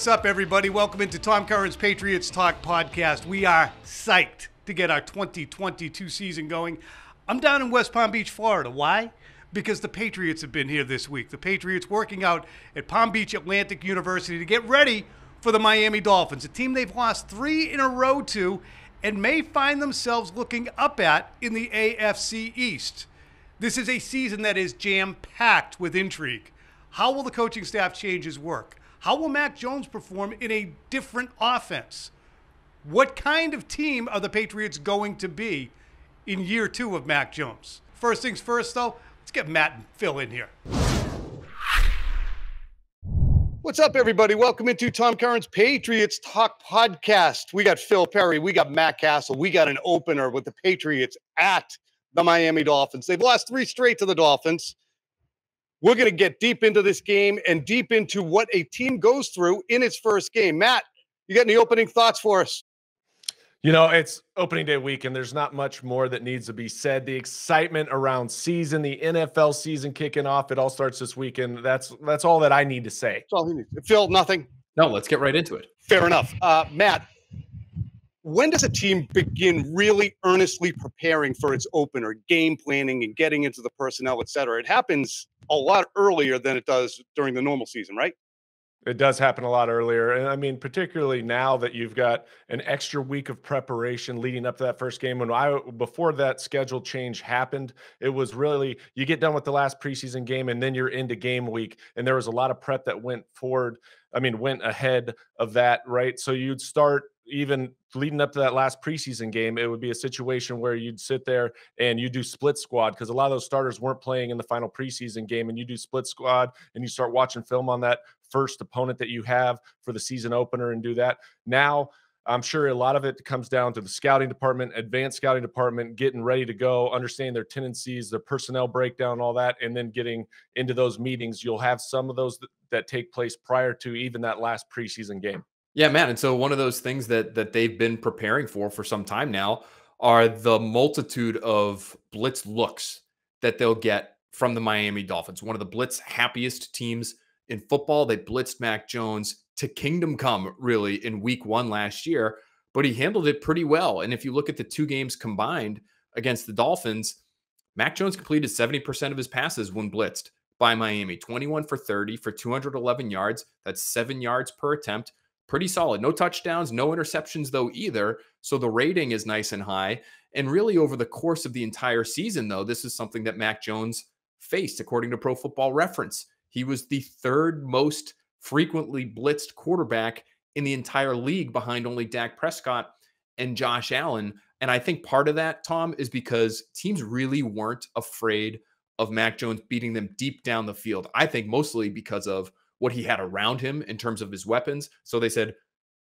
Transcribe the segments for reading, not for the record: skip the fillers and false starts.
what's up, everybody? Welcome into Tom Curran's Patriots Talk podcast. We are psyched to get our 2022 season going. I'm down in West Palm Beach, Florida. Why? Because the Patriots have been here this week. The Patriots working out at Palm Beach Atlantic University to get ready for the Miami Dolphins, a team they've lost 3 in a row to and may find themselves looking up at in the AFC East. This is a season that is jam-packed with intrigue. How will the coaching staff changes work? How will Mac Jones perform in a different offense? What kind of team are the Patriots going to be in year 2 of Mac Jones? First things first, though, let's get Matt and Phil in here. What's up, everybody? Welcome into Tom Curran's Patriots Talk podcast. We got Phil Perry. We got Matt Cassel. We got an opener with the Patriots at the Miami Dolphins. They've lost 3 straight to the Dolphins. We're going to get deep into this game and deep into what a team goes through in its first game. Matt, you got any opening thoughts for us? You know, it's opening day week, and there's not much more that needs to be said. The excitement around season, the NFL season kicking off, it all starts this weekend. That's all that I need to say. That's all he needs. Phil, nothing? No, let's get right into it. Fair enough. Matt, when does a team begin really earnestly preparing for its opener, game planning and getting into the personnel, et cetera? It happens a lot earlier than it does during the normal season, right? It does happen a lot earlier. And I mean, particularly now that you've got an extra week of preparation leading up to that first game. Before that schedule change happened, it was really, you get done with the last preseason game and then you're into game week. And there was a lot of prep that went ahead of that, right? So you'd start even leading up to that last preseason game. It would be a situation where you'd sit there and you do split squad, because a lot of those starters weren't playing in the final preseason game, and you do split squad and you start watching film on that first opponent that you have for the season opener and do that. Now, I'm sure a lot of it comes down to the scouting department, advanced scouting department, getting ready to go, understanding their tendencies, their personnel breakdown, all that, and then getting into those meetings. You'll have some of those that take place prior to even that last preseason game. Yeah, man. And so one of those things that they've been preparing for some time now are the multitude of blitz looks that they'll get from the Miami Dolphins. One of the blitz happiest teams in football. They blitzed Mac Jones to kingdom come, really, in week 1 last year, but he handled it pretty well. And if you look at the 2 games combined against the Dolphins, Mac Jones completed 70% of his passes when blitzed by Miami. 21 for 30 for 211 yards. That's 7 yards per attempt. Pretty solid. No touchdowns, no interceptions, though, either. So the rating is nice and high. And really, over the course of the entire season, though, this is something that Mac Jones faced, according to Pro Football Reference. He was the 3rd most frequently blitzed quarterback in the entire league, behind only Dak Prescott and Josh Allen. And I think part of that, Tom, is because teams really weren't afraid of Mac Jones beating them deep down the field. I think mostly because of what he had around him in terms of his weapons. So they said,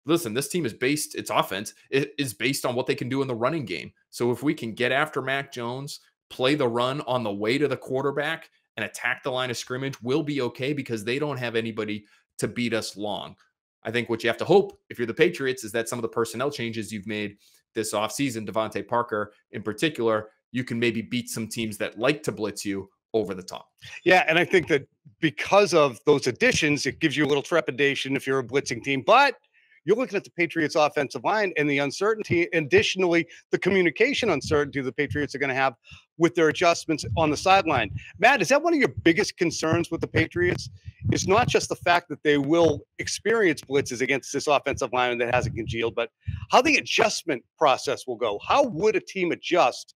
listen, this team is based, its offense is based on what they can do in the running game. So if we can get after Mac Jones, play the run on the way to the quarterback, and attack the line of scrimmage, we'll be okay, because they don't have anybody to beat us long. I think what you have to hope, if you're the Patriots, is that some of the personnel changes you've made this offseason, Devontae Parker in particular, you can maybe beat some teams that like to blitz you over the top. Yeah, and I think that because of those additions, it gives you a little trepidation if you're a blitzing team. But you're looking at the Patriots offensive line and the uncertainty, additionally, the communication uncertainty the Patriots are going to have with their adjustments on the sideline. Matt, is that one of your biggest concerns with the Patriots? It's not just the fact that they will experience blitzes against this offensive line that hasn't congealed, but how the adjustment process will go. How would a team adjust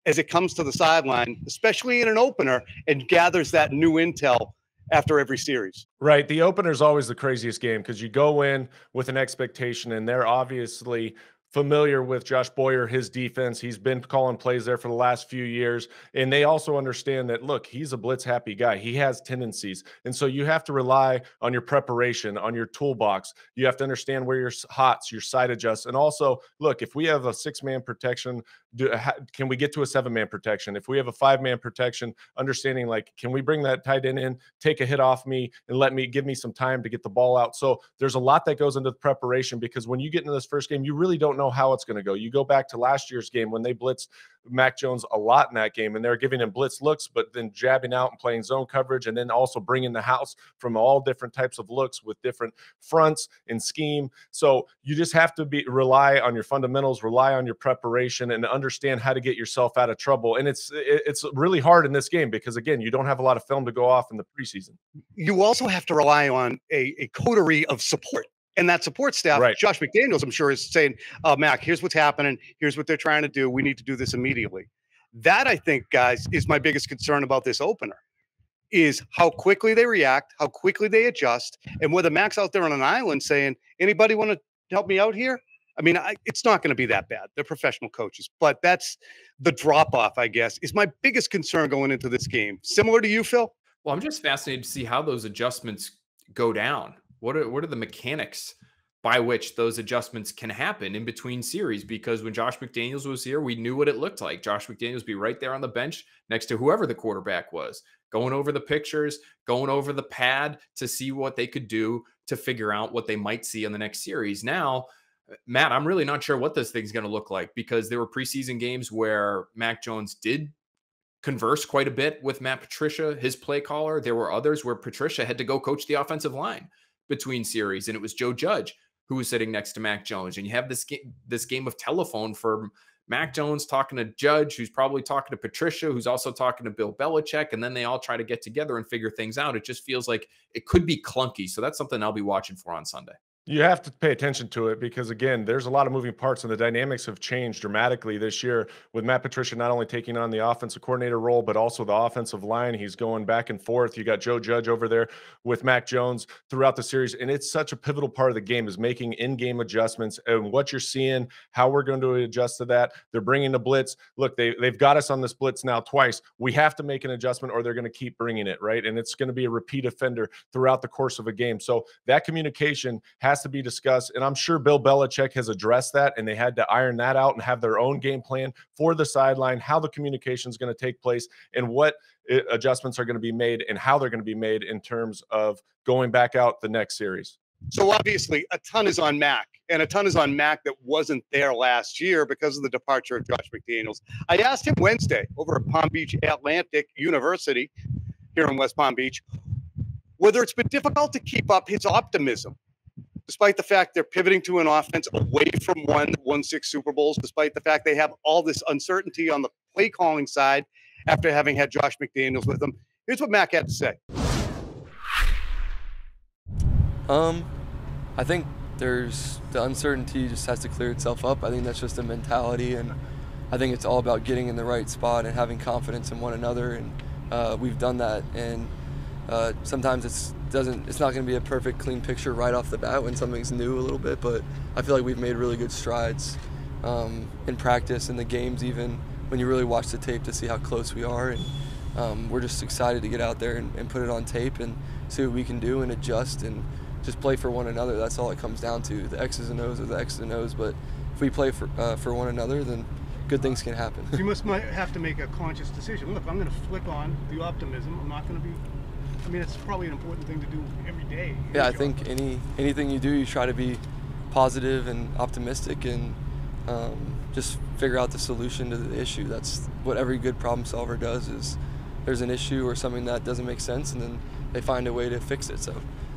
as it comes to the sideline, especially in an opener, and gathers that new intel after every series? Right. The opener is always the craziest game, because you go in with an expectation, and they're obviously familiar with Josh Boyer, his defense. He's been calling plays there for the last few years. And they also understand that, look, he's a blitz-happy guy. He has tendencies. And so you have to rely on your preparation, on your toolbox. You have to understand where your hots, your side adjusts. And also, look, if we have a 6-man protection can we get to a 7-man protection? If we have a 5-man protection, understanding like, can we bring that tight end in, take a hit off me, and give me some time to get the ball out? So there's a lot that goes into the preparation, because when you get into this first game, you really don't know how it's going to go. You go back to last year's game when they blitzed Mac Jones a lot in that game, and they're giving him blitz looks, but then jabbing out and playing zone coverage, and then also bringing the house from all different types of looks with different fronts and scheme. So you just have to rely on your fundamentals, rely on your preparation, and understand how to get yourself out of trouble. And it's really hard in this game because, again, you don't have a lot of film to go off in the preseason. You also have to rely on a coterie of support. And that support staff, right. Josh McDaniels, I'm sure, is saying, Mac, here's what's happening. Here's what they're trying to do. We need to do this immediately. That, I think, guys, is my biggest concern about this opener, is how quickly they react, how quickly they adjust, and whether Mac's out there on an island saying, anybody want to help me out here? I mean, it's not going to be that bad. They're professional coaches. But that's the drop-off, I guess, is my biggest concern going into this game. Similar to you, Phil? Well, I'm just fascinated to see how those adjustments go down. What are the mechanics by which those adjustments can happen in between series? Because when Josh McDaniels was here, we knew what it looked like. Josh McDaniels be right there on the bench next to whoever the quarterback was, going over the pictures, going over the pad to see what they could do to figure out what they might see on the next series. Now, Matt, I'm really not sure what this thing's going to look like, because there were preseason games where Mac Jones did converse quite a bit with Matt Patricia, his play caller. There were others where Patricia had to go coach the offensive line between series, and it was Joe Judge who was sitting next to Mac Jones. And you have this game of telephone for Mac Jones talking to Judge, who's probably talking to Patricia, who's also talking to Bill Belichick, and then they all try to get together and figure things out. It just feels like it could be clunky. So that's something I'll be watching for on Sunday. You have to pay attention to it because, again, there's a lot of moving parts, and the dynamics have changed dramatically this year with Matt Patricia not only taking on the offensive coordinator role, but also the offensive line. He's going back and forth. You got Joe Judge over there with Mac Jones throughout the series, and it's such a pivotal part of the game is making in-game adjustments and what you're seeing, how we're going to adjust to that. They're bringing the blitz. Look, they've got us on this blitz now twice. We have to make an adjustment or they're going to keep bringing it, right? And it's going to be a repeat offender throughout the course of a game. So that communication has to be discussed. And I'm sure Bill Belichick has addressed that, and they had to iron that out and have their own game plan for the sideline, how the communication is going to take place, and what adjustments are going to be made and how they're going to be made in terms of going back out the next series. So obviously a ton is on Mac, and a ton is on Mac that wasn't there last year because of the departure of Josh McDaniels. I asked him Wednesday over at Palm Beach Atlantic University here in West Palm Beach whether it's been difficult to keep up his optimism, despite the fact they're pivoting to an offense away from one that won 6 Super Bowls, despite the fact they have all this uncertainty on the play calling side after having had Josh McDaniels with them. Here's what Mac had to say. I think there's the uncertainty just has to clear itself up. I think that's just a mentality, and I think it's all about getting in the right spot and having confidence in one another, and we've done that. And sometimes it's not going to be a perfect clean picture right off the bat when something's new a little bit, but I feel like we've made really good strides in practice, in the games, even when you really watch the tape to see how close we are. And we're just excited to get out there and put it on tape and see what we can do and adjust and just play for one another. That's all it comes down to. The X's and O's are the X's and O's, but if we play for one another, then good things can happen. So you might have to make a conscious decision. Look, I'm going to flick on the optimism. I'm not going to be, I mean, it's probably an important thing to do every day. Yeah, I think anything you do, you try to be positive and optimistic and just figure out the solution to the issue. That's what every good problem solver does, is there's an issue or something that doesn't make sense, and then they find a way to fix it. So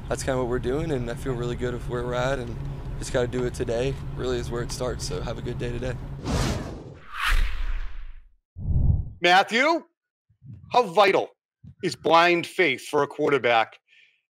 that's kind of what we're doing, and I feel really good with where we're at, and just got to do it today really is where it starts. So have a good day today. Matthew, how vital is blind faith for a quarterback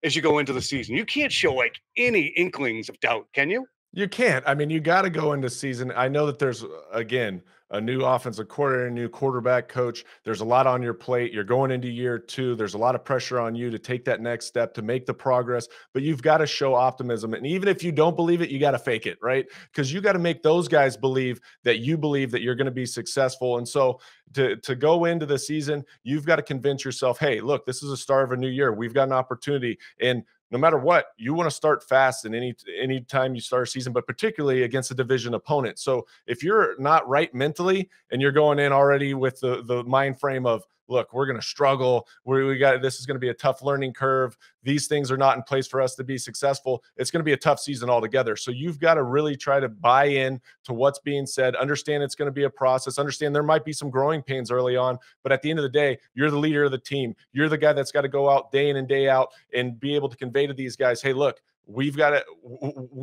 as you go into the season? You can't show like any inklings of doubt, can you? You can't. I mean, you got to go into season. I know that there's, again, a new offensive coordinator, a new quarterback coach. There's a lot on your plate. You're going into year 2. There's a lot of pressure on you to take that next step, to make the progress, but you've got to show optimism. And even if you don't believe it, you got to fake it, right? Because you got to make those guys believe that you believe that you're going to be successful. And so to go into the season, you've got to convince yourself, hey, look, this is the start of a new year. We've got an opportunity. And no matter what, you want to start fast in any time you start a season, but particularly against a division opponent. So if you're not right mentally and you're going in already with the mind frame of, look, we're going to struggle. This is going to be a tough learning curve. These things are not in place for us to be successful. It's going to be a tough season altogether. So you've got to really try to buy in to what's being said, understand it's going to be a process, understand there might be some growing pains early on, but at the end of the day, you're the leader of the team. You're the guy that's got to go out day in and day out and be able to convey to these guys, hey, look, we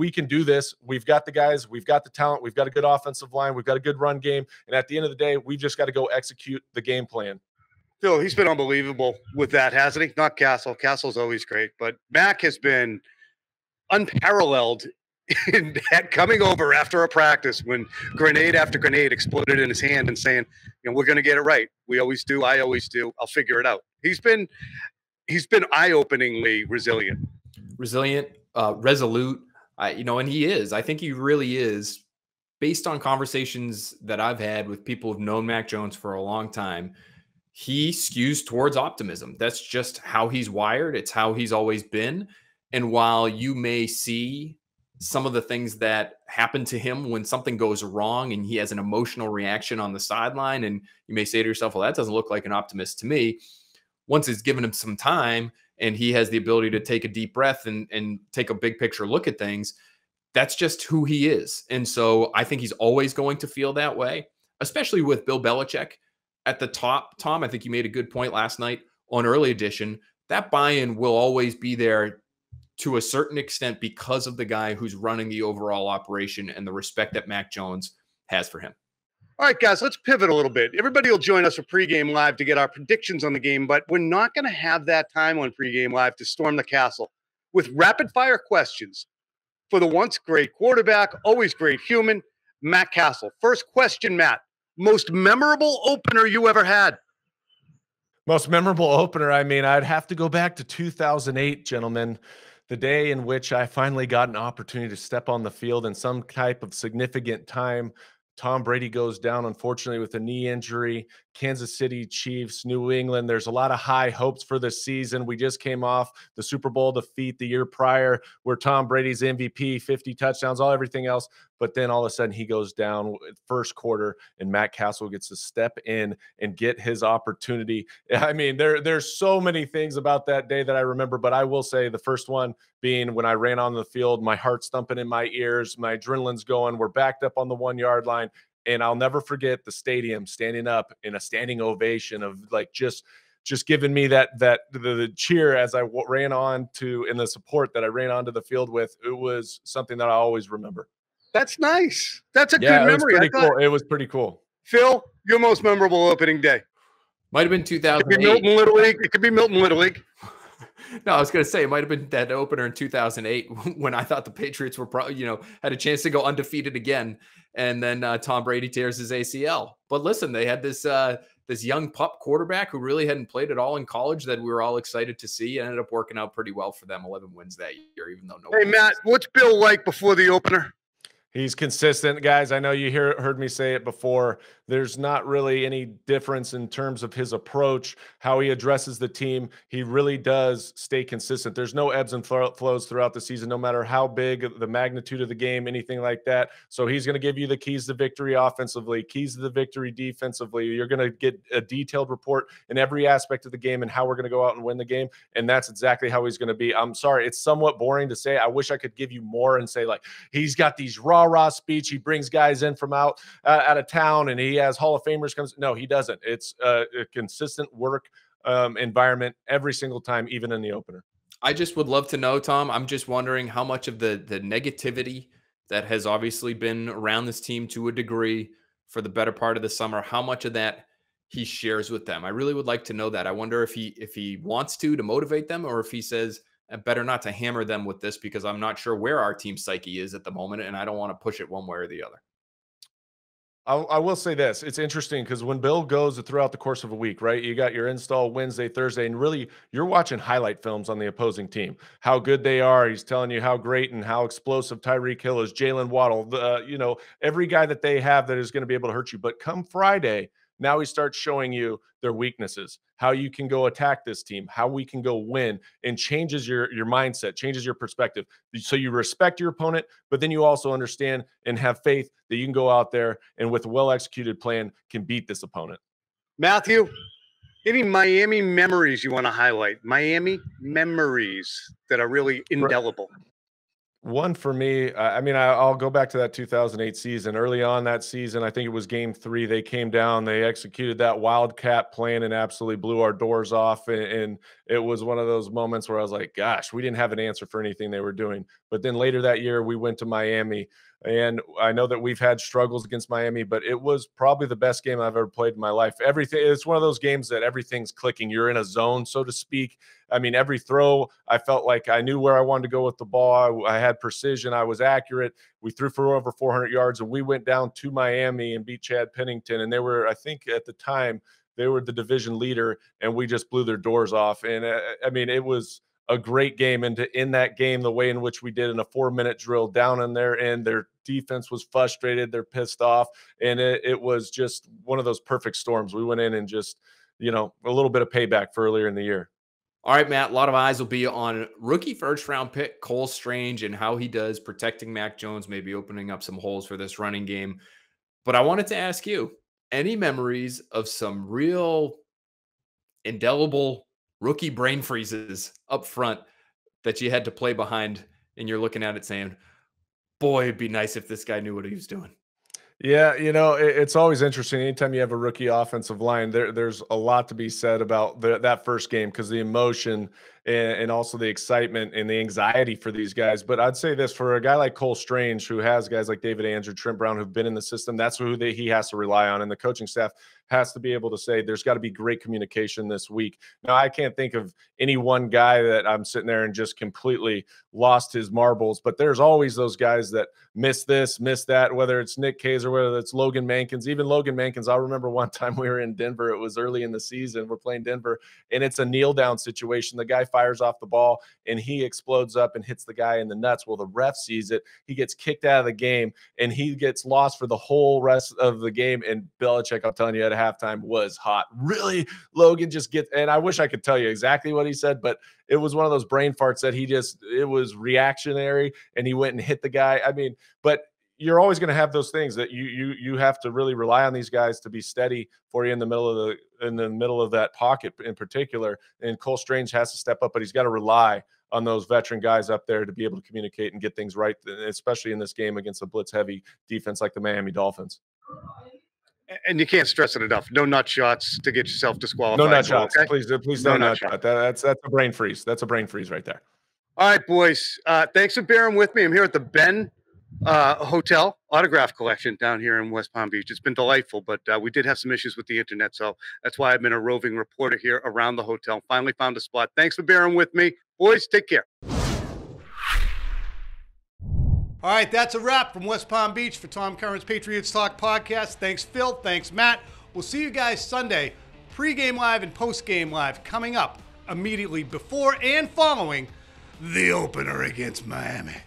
can do this. We've got the guys, we've got the talent, we've got a good offensive line, we've got a good run game. And at the end of the day, we've just got to go execute the game plan. Phil, he's been unbelievable with that, hasn't he? Not Cassel. Cassel's always great, but Mac has been unparalleled in that coming over after a practice when grenade after grenade exploded in his hand and saying, we're going to get it right. We always do. I always do. I'll figure it out. He's been eye-openingly resilient, resolute, and he is. I think he really is. Based on conversations that I've had with people who've known Mac Jones for a long time, he skews towards optimism. That's just how he's wired. It's how he's always been. And while you may see some of the things that happen to him when something goes wrong and he has an emotional reaction on the sideline, and you may say to yourself, well, that doesn't look like an optimist to me. Once it's given him some time and he has the ability to take a deep breath and take a big picture look at things, that's just who he is. And so I think he's always going to feel that way, especially with Bill Belichick at the top. Tom, I think you made a good point last night on Early Edition. That buy-in will always be there to a certain extent because of the guy who's running the overall operation and the respect that Mac Jones has for him. All right, guys, let's pivot a little bit. Everybody will join us for pregame live to get our predictions on the game, but we're not going to have that time on pregame live to storm the castle with rapid-fire questions for the once great quarterback, always great human, Matt Cassel. First question, Matt. Most memorable opener you ever had? Most memorable opener, I'd have to go back to 2008, gentlemen, the day in which I finally got an opportunity to step on the field in some type of significant time. Tom Brady goes down, unfortunately, with a knee injury. Kansas City Chiefs, New England. There's a lot of high hopes for this season. We just came off the Super Bowl defeat the year prior where Tom Brady's MVP, 50 touchdowns, everything else. But then all of a sudden he goes down first quarter and Matt Cassel gets to step in and get his opportunity. There's so many things about that day that I remember, but I will say the first one being when I ran on the field, my heart's thumping in my ears, my adrenaline's going, we're backed up on the 1 yard line. And I'll never forget the stadium standing up in a standing ovation of just giving me the cheer as I ran on to, and the support that I ran onto the field with. It was something that I always remember. That's nice. That's a good memory. It was pretty cool. Phil, your most memorable opening day? Might have been 2008. It could be Milton Little League. It could be Milton Little League. No, I was going to say it might have been that opener in 2008 when I thought the Patriots were probably, had a chance to go undefeated again. And then Tom Brady tears his ACL. But listen, they had this young pup quarterback who really hadn't played at all in college that we were all excited to see. It ended up working out pretty well for them. 11 wins that year, even though Hey, Matt, what's Bill like before the opener? He's consistent, guys. I know you heard me say it before. There's not really any difference in terms of his approach, how he addresses the team. He really does stay consistent. There's no ebbs and flows throughout the season, no matter how big the magnitude of the game, anything like that. So he's going to give you the keys to victory offensively, keys to the victory defensively. You're going to get a detailed report in every aspect of the game and how we're going to go out and win the game. And that's exactly how he's going to be. I'm sorry, it's somewhat boring to say. I wish I could give you more and say, like, he's got these rah-rah speech. He brings guys in from out of town and he has Hall of Famers comes. No, he doesn't. It's a consistent work environment every single time, even in the opener. I just would love to know, Tom. I'm just wondering how much of the negativity that has obviously been around this team to a degree for the better part of the summer, how much of that he shares with them. I really would like to know that. I wonder if he wants to motivate them, or if he says, better not to hammer them with this because I'm not sure where our team psyche is at the moment and I don't want to push it one way or the other. I will say this. It's interesting because when Bill goes throughout the course of a week, right, you got your install Wednesday, Thursday, and really you're watching highlight films on the opposing team, how good they are. He's telling you how great and how explosive Tyreek Hill is, Jalen Waddle, every guy that they have that is going to be able to hurt you. But come Friday, Now he starts showing you their weaknesses, how you can go attack this team, how we can go win, and changes your mindset, changes your perspective. So you respect your opponent, but then you also understand and have faith that you can go out there and with a well-executed plan can beat this opponent. Matthew, any Miami memories you want to highlight? Miami memories that are really indelible. One for me, I mean, I'll go back to that 2008 season. Early on that season, I think it was game 3. They came down, they executed that wildcat plan and absolutely blew our doors off. And it was one of those moments where I was like, gosh, we didn't have an answer for anything they were doing. But then later that year, we went to Miami. And I know that we've had struggles against Miami, but it was probably the best game I've ever played in my life. It's one of those games that everything's clicking. You're in a zone, so to speak. I mean, every throw, I felt like I knew where I wanted to go with the ball. I had precision. I was accurate. We threw for over 400 yards, and we went down to Miami and beat Chad Pennington. And they were, I think at the time, they were the division leader, and we just blew their doors off. And I mean, it was a great game. And to end that game the way in which we did in a 4-minute drill down in there, and their defense was frustrated, they're pissed off, and it was just one of those perfect storms. We went in and just, a little bit of payback for earlier in the year. All right, Matt, a lot of eyes will be on rookie first-round pick Cole Strange and how he does protecting Mac Jones, maybe opening up some holes for this running game. But I wanted to ask you, any memories of some real indelible rookie brain freezes up front that you had to play behind and you're looking at it saying, boy, it'd be nice if this guy knew what he was doing? Yeah, it's always interesting. Anytime you have a rookie offensive line, there's a lot to be said about that first game because the emotion and also the excitement and the anxiety for these guys. But I'd say this, for a guy like Cole Strange, who has guys like David Andrew, Trent Brown, who've been in the system, that's who he has to rely on. And the coaching staff has to be able to say there's got to be great communication this week. Now, I can't think of any one guy that I'm sitting there and just completely lost his marbles, but there's always those guys that miss this, miss that, whether it's Nick Kaiser, whether it's Logan Mankins. Even Logan Mankins, I'll remember one time we were in Denver. It was early in the season. We're playing Denver, and it's a kneel down situation. The guy fires off the ball, and he explodes up and hits the guy in the nuts. Well, the ref sees it. He gets kicked out of the game, and he gets lost for the whole rest of the game. And Belichick, I'm telling you, at halftime was hot. Really, Logan just gets, and I wish I could tell you exactly what he said, but it was one of those brain farts that it was reactionary, and he went and hit the guy. I mean, but you're always going to have those things that you have to really rely on these guys to be steady for you in the middle of that pocket in particular. And Cole Strange has to step up, but he's got to rely on those veteran guys up there to be able to communicate and get things right, especially in this game against a blitz-heavy defense like the Miami Dolphins. And you can't stress it enough. No nut shots to get yourself disqualified. No nut shots. Okay? Please no nut shot. That's a brain freeze. That's a brain freeze right there. All right, boys. Thanks for bearing with me. I'm here at the Ben Hotel autograph collection down here in West Palm Beach. It's been delightful, but we did have some issues with the internet, so that's why I've been a roving reporter here around the hotel. Finally found a spot. Thanks for bearing with me. Boys, take care. All right, that's a wrap from West Palm Beach for Tom Curran's Patriots Talk podcast. Thanks, Phil. Thanks, Matt. We'll see you guys Sunday. Pre-game live and post-game live coming up immediately before and following the opener against Miami.